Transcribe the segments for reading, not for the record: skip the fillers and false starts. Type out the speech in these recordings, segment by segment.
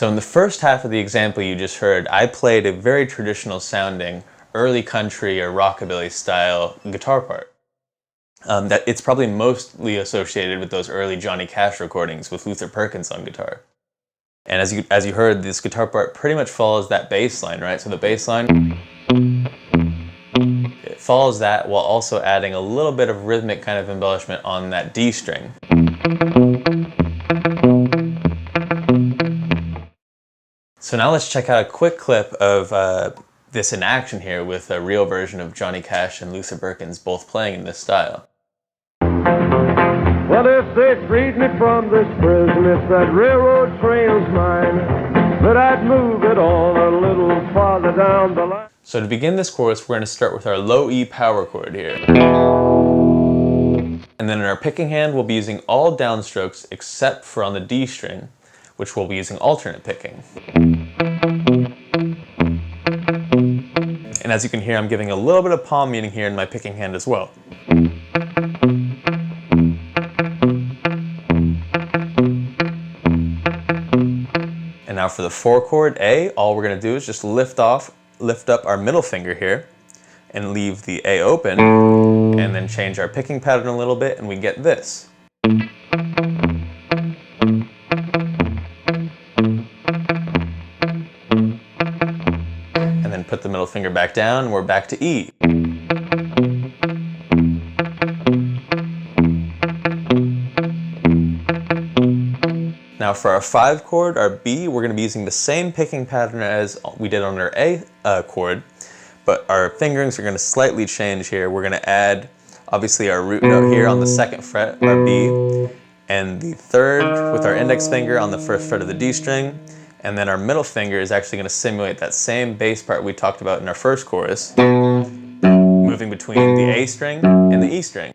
So in the first half of the example you just heard, I played a very traditional sounding early country or rockabilly style guitar part. That it's probably mostly associated with those early Johnny Cash recordings with Luther Perkins on guitar. And as you heard, this guitar part pretty much follows that bass line, right? So the bass line, it follows that while also adding a little bit of rhythmic kind of embellishment on that D string. So now let's check out a quick clip of this in action here with a real version of Johnny Cash and Luther Perkins both playing in this style. Well, if they freed me from this prison, if that railroad trail's mine, but I'd move it on a little farther down the line. So to begin this chorus, we're going to start with our low E power chord here. And then in our picking hand, we'll be using all downstrokes except for on the D string, which we'll be using alternate picking. And as you can hear, I'm giving a little bit of palm muting here in my picking hand as well. And now for the 4 chord A, all we're going to do is just lift up our middle finger here and leave the A open, and then change our picking pattern a little bit, and we get this. And then put the middle finger back down, and we're back to E. Now for our 5 chord, our B, we're going to be using the same picking pattern as we did on our A chord, but our fingerings are going to slightly change here. We're going to add, obviously, our root note here on the 2nd fret, our B, and the 3rd with our index finger on the 1st fret of the D string, and then our middle finger is actually going to simulate that same bass part we talked about in our first chorus, moving between the A string and the E string.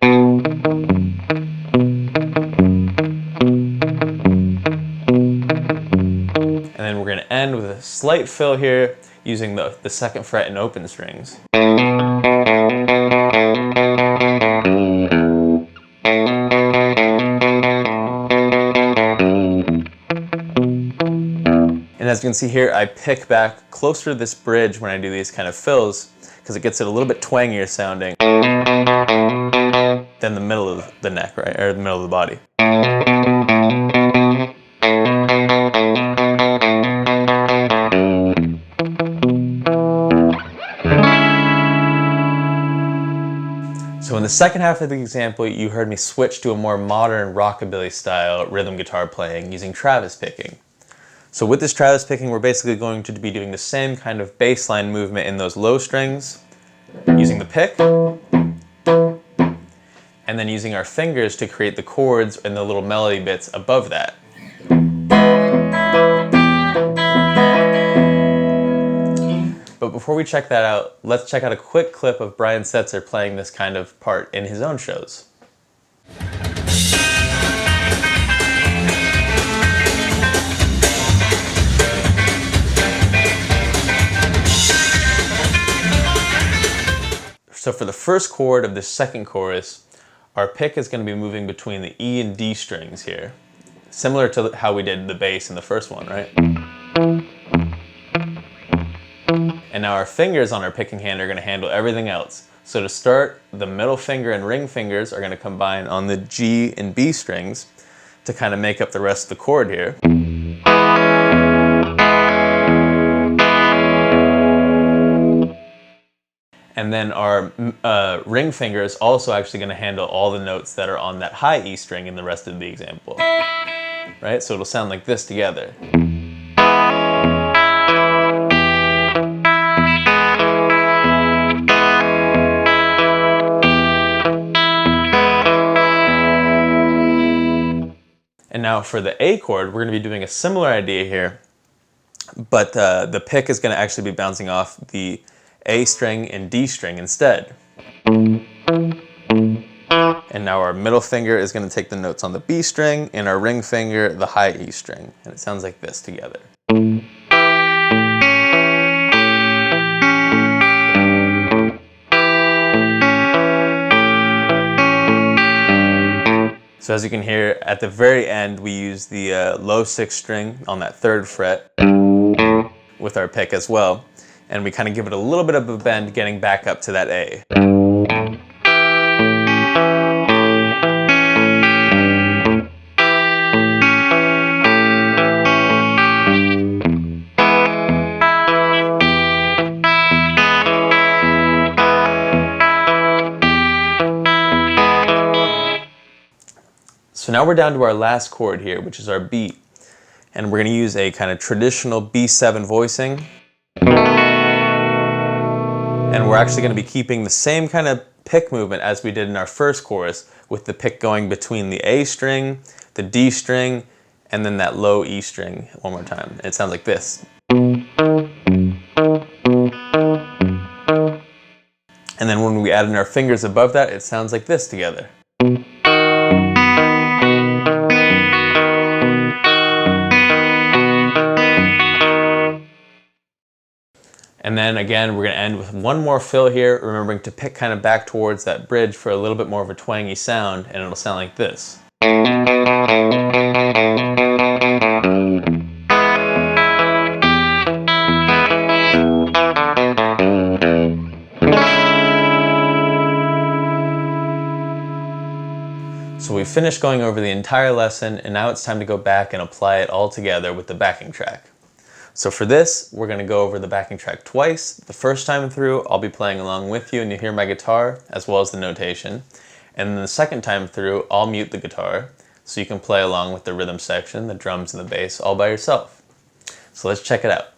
And then we're going to end with a slight fill here using the 2nd fret and open strings. And as you can see here, I pick back closer to this bridge when I do these kind of fills, because it gets it a little bit twangier sounding than the middle of the neck, right, or the middle of the body. So in the second half of the example, you heard me switch to a more modern rockabilly style rhythm guitar playing using Travis picking. So with this Travis picking, we're basically going to be doing the same kind of bass line movement in those low strings, using the pick, and then using our fingers to create the chords and the little melody bits above that. But before we check that out, let's check out a quick clip of Brian Setzer playing this kind of part in his own shows. So for the first chord of the second chorus, our pick is going to be moving between the E and D strings here, similar to how we did the bass in the first one, right? And now our fingers on our picking hand are going to handle everything else. So to start, the middle finger and ring fingers are going to combine on the G and B strings to kind of make up the rest of the chord here. And then our ring finger is also actually going to handle all the notes that are on that high E string in the rest of the example. Right? So it'll sound like this together. And now for the A chord, we're going to be doing a similar idea here, but the pick is going to actually be bouncing off the A string and D string instead. And now our middle finger is going to take the notes on the B string, and our ring finger the high E string. And it sounds like this together. So as you can hear, at the very end, we use the low 6th string on that 3rd fret with our pick as well. And we kind of give it a little bit of a bend getting back up to that A. So now we're down to our last chord here, which is our B. And we're going to use a kind of traditional B7 voicing. And we're actually going to be keeping the same kind of pick movement as we did in our first chorus, with the pick going between the A string, the D string, and then that low E string one more time. It sounds like this. And then when we add in our fingers above that, it sounds like this together. And then again, we're going to end with one more fill here, remembering to pick kind of back towards that bridge for a little bit more of a twangy sound, and it'll sound like this. So we finished going over the entire lesson, and now it's time to go back and apply it all together with the backing track. So for this, we're going to go over the backing track twice. The first time through, I'll be playing along with you and you hear my guitar as well as the notation. And then the second time through, I'll mute the guitar so you can play along with the rhythm section, the drums and the bass all by yourself. So let's check it out.